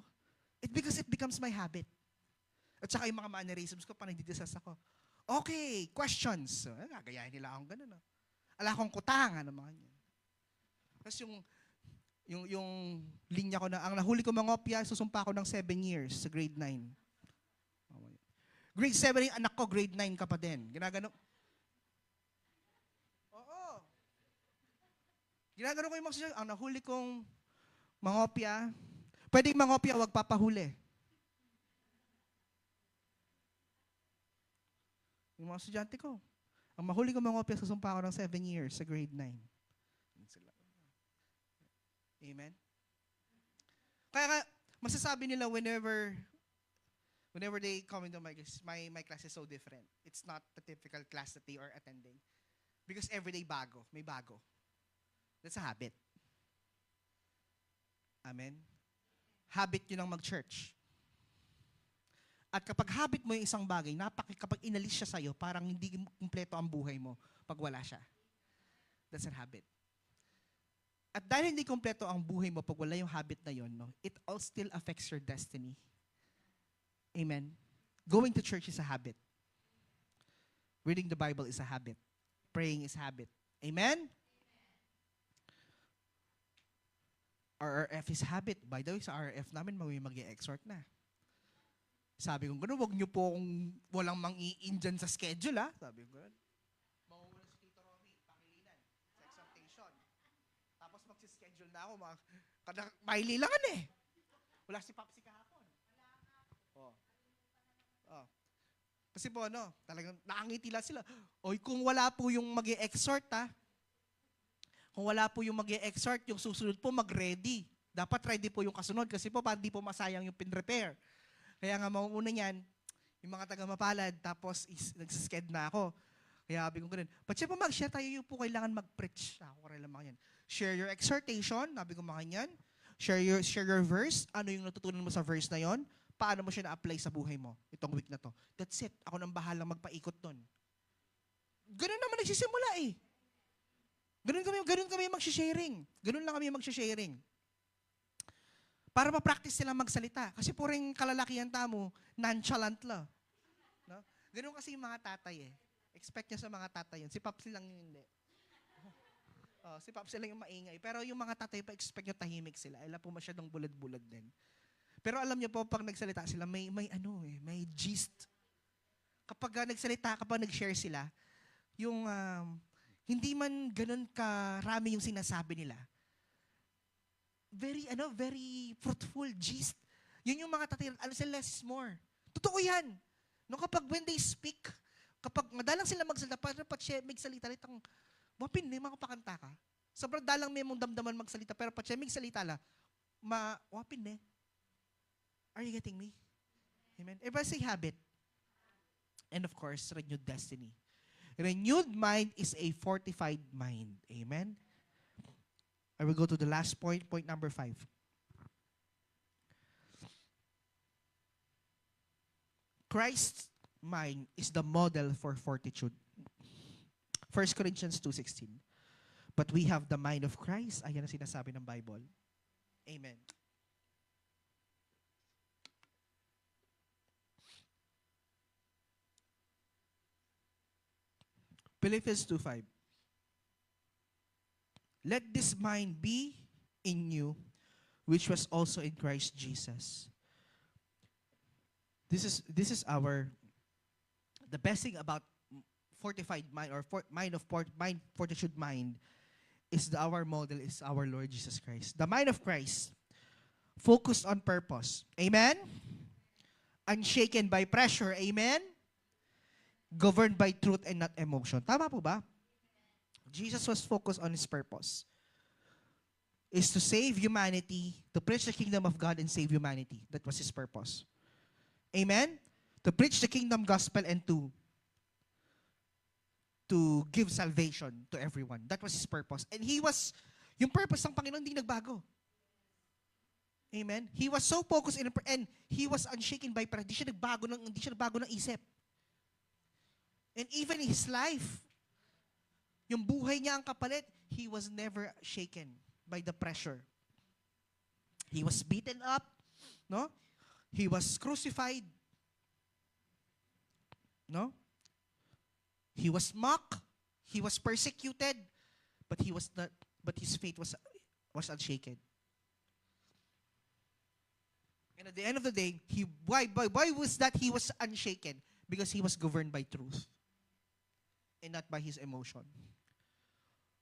Because it becomes my habit. At saka yung mga mannerisms ko, parang nagdidiscuss ako. Okay, questions. So, gagayahin nila akong gano'n. Ala akong kutangan ng mga yan. Tapos yung linya ko na, ang nahuli ko mga opya, susumpa ko ng 7 years sa grade 9. Grade 7 yung anak ko, grade 9 ka pa din. Ginagano. Oo. Ginagano ko yung mga susunod. Ang nahuli kong mga opya, pwedeng mga opya, wag papahuli. Yung mga estudyante ko. Ang mahuli ko mga opya, susumpa ko ng 7 years sa grade 9. Amen? Kaya nga, masasabi nila whenever they come into my class, my class is so different. It's not the typical class that they are attending. Because everyday bago, may bago. That's a habit. Amen? Habit yun ang mag-church. At kapag habit mo yung isang bagay, kapag inalis siya sa'yo, parang hindi kumpleto ang buhay mo pag wala siya. That's a habit. At dahil hindi kumpleto ang buhay mo pag wala yung habit na yun, no, it all still affects your destiny. Amen? Going to church is a habit. Reading the Bible is a habit. Praying is a habit. Amen? RRF is habit. By the way, sa RRF namin, mag-i-exhort na. Sabi ko, gano'n, wag niyo po kung walang mang-i-in dyan sa schedule, ha? Sabi ko, gano'n. Mangunguna si Tito Romy, pangilinan, sa exhortation. Tapos magsischedule na ako, maililangan eh. Wala si Papsi kahapon. Oh. Oh. Kasi po, talagang nakangiti lang sila. Oy, kung wala po yung mag-i-exhort, ha? Kung wala po yung mag-i-exhort, yung susunod po mag-ready. Dapat ready po yung kasunod kasi po hindi po masayang yung pin-repair. Kaya nga mauuna niyan, yung mga taga-mapalad, tapos nagsisked na ako. Kaya sabi ko ganun, but siya po mag-share tayo yung po kailangan mag-preach. Ako rin lang mga yan. Share your exhortation, sabi ko mga yan. Share your verse, ano yung natutunan mo sa verse na yon, paano mo siya na-apply sa buhay mo itong week na to. That's it. Ako nang bahalang magpaikot nun. Ganun naman nagsisimula eh. Ganun kami mag-sharing. Ganun lang kami mag-sharing. Para ma-practice sila magsalita. Kasi puring kalalakihan tamo, nonchalant lang. No? Ganun kasi yung mga tatay eh. Expect niya sa mga tatay yun. Si Papsi lang yung hindi. Si Papsi lang yung maingay. Pero yung mga tatay pa, expect nyo tahimik sila. Alam po masyadong bulad-bulad din. Pero alam niyo po, pag nagsalita sila, may gist. Kapag nagsalita, kapag nag-share sila, yung hindi man ganun karami yung sinasabi nila. Very fruitful gist. Yun yung mga tatay, less is more. Totoo yan. No, kapag when they speak, kapag madalang sila magsalita, parang may salita rin ang, wapin, may mga pakanta ka. Sobrang dalang may mong damdaman magsalita, pero may salita la, wapin eh. Are you getting me? Amen? If I say habit, and of course, renewed destiny. Renewed mind is a fortified mind. Amen? I will go to the last point number 5. Christ's mind is the model for fortitude. 1 Corinthians 2:16. But we have the mind of Christ. Ayan ang sinasabi ng Bible. Amen. Philippians 2:5. Let this mind be in you, which was also in Christ Jesus. This is the best thing about fortified mind or fortitude mind is our model is our Lord Jesus Christ. The mind of Christ, focused on purpose. Amen? Unshaken by pressure. Amen? Governed by truth and not emotion. Tama po ba? Jesus was focused on His purpose. Is to save humanity, to preach the kingdom of God and save humanity. That was His purpose. Amen? To preach the kingdom gospel and to give salvation to everyone. That was His purpose. And yung purpose ng Panginoon hindi nagbago. Amen? He was so focused and He was unshaken by pride. Hindi siya nagbago ng isip. And even His life, yung buhay niya ang kapalit, He was never shaken by the pressure. He was beaten up, no? He was crucified, no? He was mocked, He was persecuted, but His faith was unshaken. And at the end of the day, why was that He was unshaken? Because He was governed by truth and not by his emotion.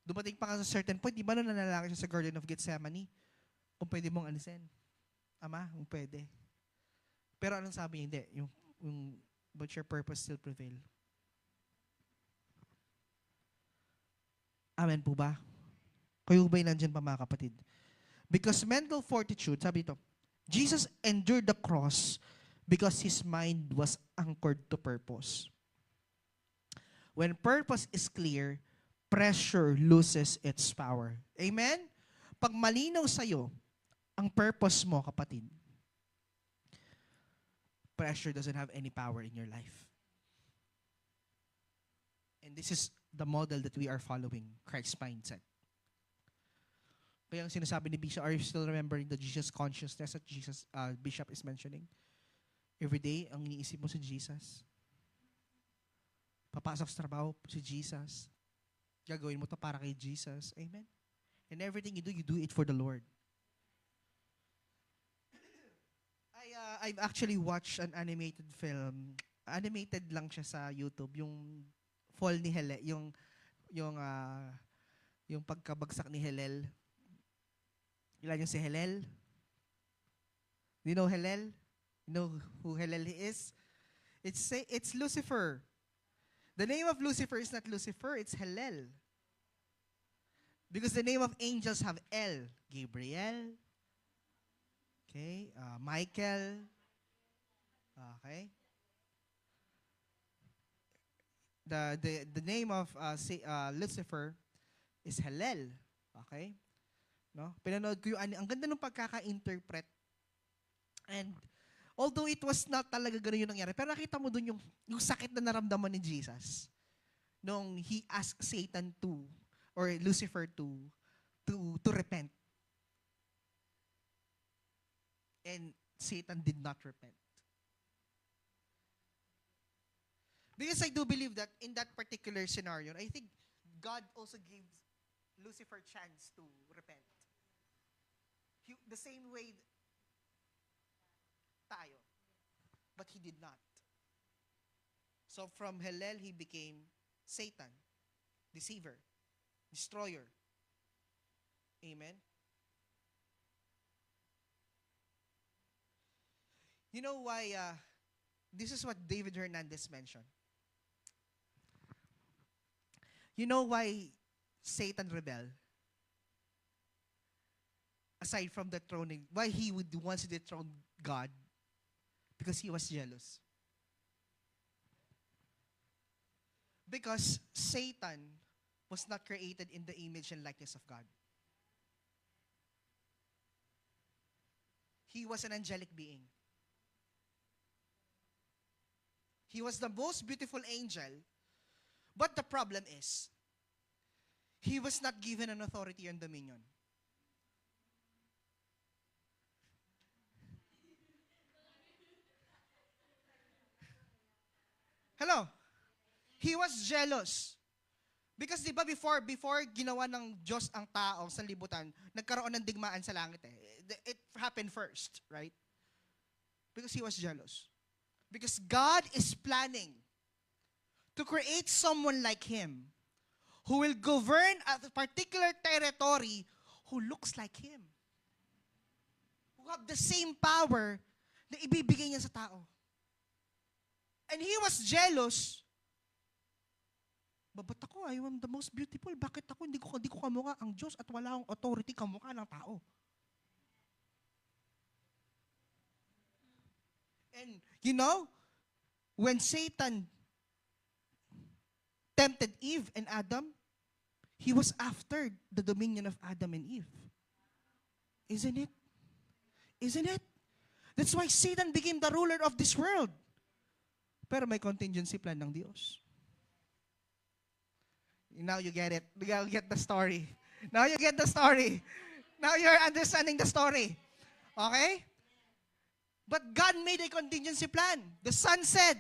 Dumating pa nga sa certain point, di ba nanalangin siya sa Garden of Gethsemane? Kung pwede mong alisin. Ama, kung pwede. Pero anong sabi niya? Hindi. But your purpose still prevail. Amen po ba? Kayo ba'y nandyan pa mga kapatid? Because mental fortitude, sabi ito, Jesus endured the cross because His mind was anchored to purpose. When purpose is clear, pressure loses its power. Amen? Pag malinaw sa'yo ang purpose mo, kapatid, pressure doesn't have any power in your life. And this is the model that we are following, Christ's mindset. Kaya ang sinasabi ni Bishop, are you still remembering the Jesus consciousness that Bishop is mentioning? Every day, ang iniisip mo si Jesus. Papasok sa trabaho, si Jesus. Gagawin mo to para kay Jesus. Amen? And everything you do it for the Lord. I've actually watched an animated film. Animated lang siya sa YouTube, yung fall ni Helel, yung yung pagkabagsak ni Helel. Ilan yung si Helel? Do you know Helel? You know who Helel is? It's Lucifer. The name of Lucifer is not Lucifer, it's Helel. Because the name of angels have El. Gabriel. Okay. Michael. Okay. The name of Lucifer is Helel. Okay? No? Pinanood ko yung ang ganda ng pagkaka-interpret. And although it was not talaga gano'n yung nangyari, pero nakita mo dun yung sakit na naramdaman ni Jesus nung he asked Satan to, or Lucifer to repent. And Satan did not repent. Because I do believe that in that particular scenario, I think God also gives Lucifer chance to repent. The same way tayo. But he did not. So from Helel, he became Satan, deceiver, destroyer. Amen? You know why, this is what David Hernandez mentioned. You know why Satan rebelled? Aside from the throning, why he would once dethrone God? Because he was jealous. Because Satan was not created in the image and likeness of God. He was an angelic being. He was the most beautiful angel, but the problem is, he was not given an authority and dominion. Hello? He was jealous. Because di ba before ginawa ng Diyos ang tao sa libutan, nagkaroon ng digmaan sa langit eh. It happened first, right? Because he was jealous. Because God is planning to create someone like him who will govern a particular territory who looks like him. Who have the same power na ibibigay niya sa tao. And he was jealous. Ba't ako? I am the most beautiful. Bakit ako? Hindi ko kamukha ang Diyos at wala akong authority kamukha ng tao. And you know, when Satan tempted Eve and Adam, he was after the dominion of Adam and Eve. Isn't it? Isn't it? That's why Satan became the ruler of this world. Pero may contingency plan ng Diyos. Now you get it. You get the story. Now you get the story. Now you're understanding the story. Okay? But God made a contingency plan. The Son said,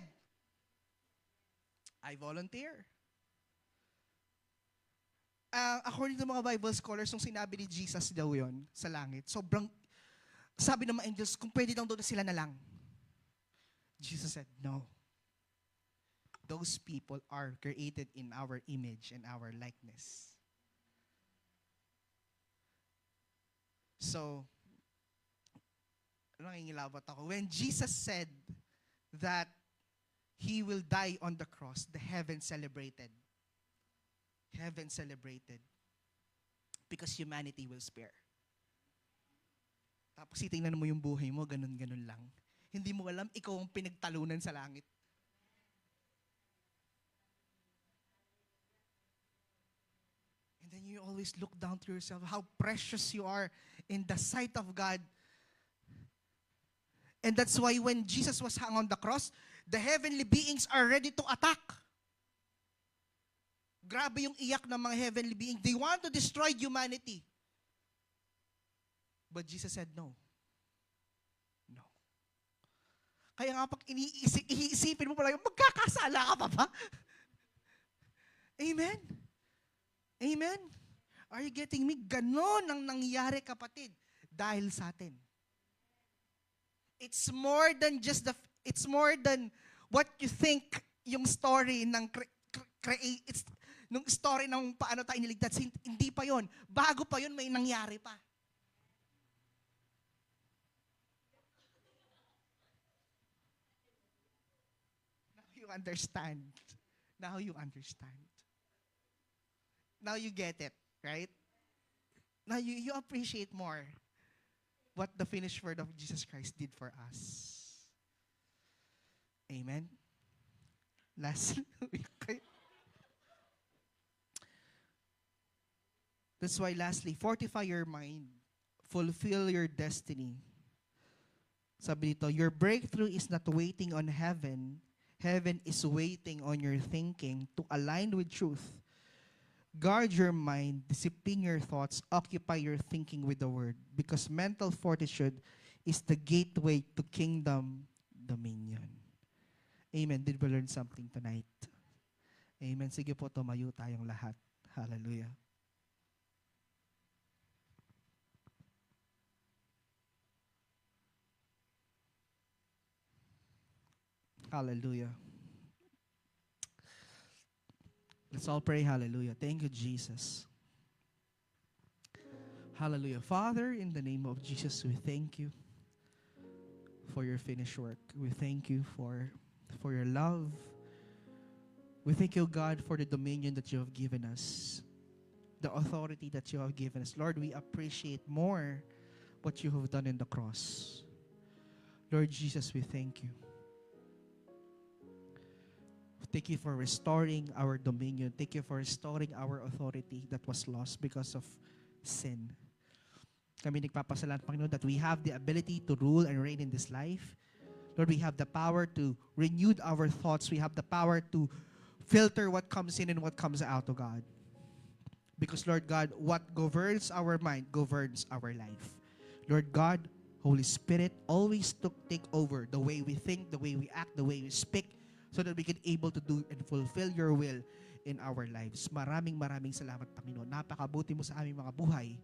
I volunteer. According to mga Bible scholars, nung sinabi ni Jesus daw yun sa langit, sobrang, sabi ng mga angels, kung pwede daw doon sila na lang. Jesus said, no. Those people are created in our image and our likeness. So, nangingilabot ako. When Jesus said that He will die on the cross, the heaven celebrated. Heaven celebrated. Because humanity will spare. Tapos itingnan mo yung buhay mo, ganun-ganun lang. Hindi mo alam, ikaw ang pinagtalunan sa langit. And then you always look down to yourself, how precious you are in the sight of God. And that's why when Jesus was hung on the cross, the heavenly beings are ready to attack. Grabe yung iyak ng mga heavenly beings. They want to destroy humanity. But Jesus said, no. No. Kaya nga pag iisipin mo pala, magkakasala ka pa ba? Amen? Amen? Are you getting me? Ganon ang nangyari, kapatid, dahil sa atin. It's more than it's more than what you think yung story ng it's nung story ng paano tayo niligtas. Hindi pa yon. Bago pa yon, may nangyari pa. Now you understand. Now you understand. Now you get it, right? Now you appreciate more what the finished word of Jesus Christ did for us. Amen. Lastly, that's why lastly, fortify your mind. Fulfill your destiny. Sabi dito, your breakthrough is not waiting on heaven. Heaven is waiting on your thinking to align with truth. Guard your mind, discipline your thoughts, occupy your thinking with the word, because mental fortitude is the gateway to kingdom dominion. Amen. Did we learn something tonight? Amen. Sige po, tumayo tayong lahat. Hallelujah. Hallelujah. Let's all pray hallelujah. Thank you, Jesus. Hallelujah. Father, in the name of Jesus, we thank you for your finished work. We thank you for your love. We thank you, God, for the dominion that you have given us, the authority that you have given us. Lord, we appreciate more what you have done in the cross. Lord Jesus, we thank you. Thank you for restoring our dominion. Thank you for restoring our authority that was lost because of sin. Kami nagpapasalamat, Panginoon, that we have the ability to rule and reign in this life. Lord, we have the power to renew our thoughts. We have the power to filter what comes in and what comes out, oh God. Because, Lord God, what governs our mind governs our life. Lord God, Holy Spirit, always take over the way we think, the way we act, the way we speak, so that we can able to do and fulfill your will in our lives. Maraming salamat, Panginoon. Napakabuti mo sa aming mga buhay.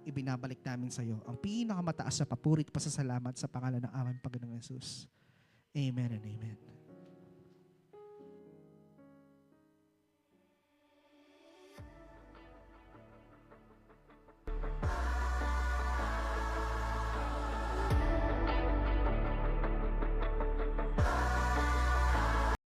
Ibinabalik namin sa iyo ang pinakamataas na papuri at pasasalamat sa pangalan ng aming Panginoong Yesus. Amen and amen.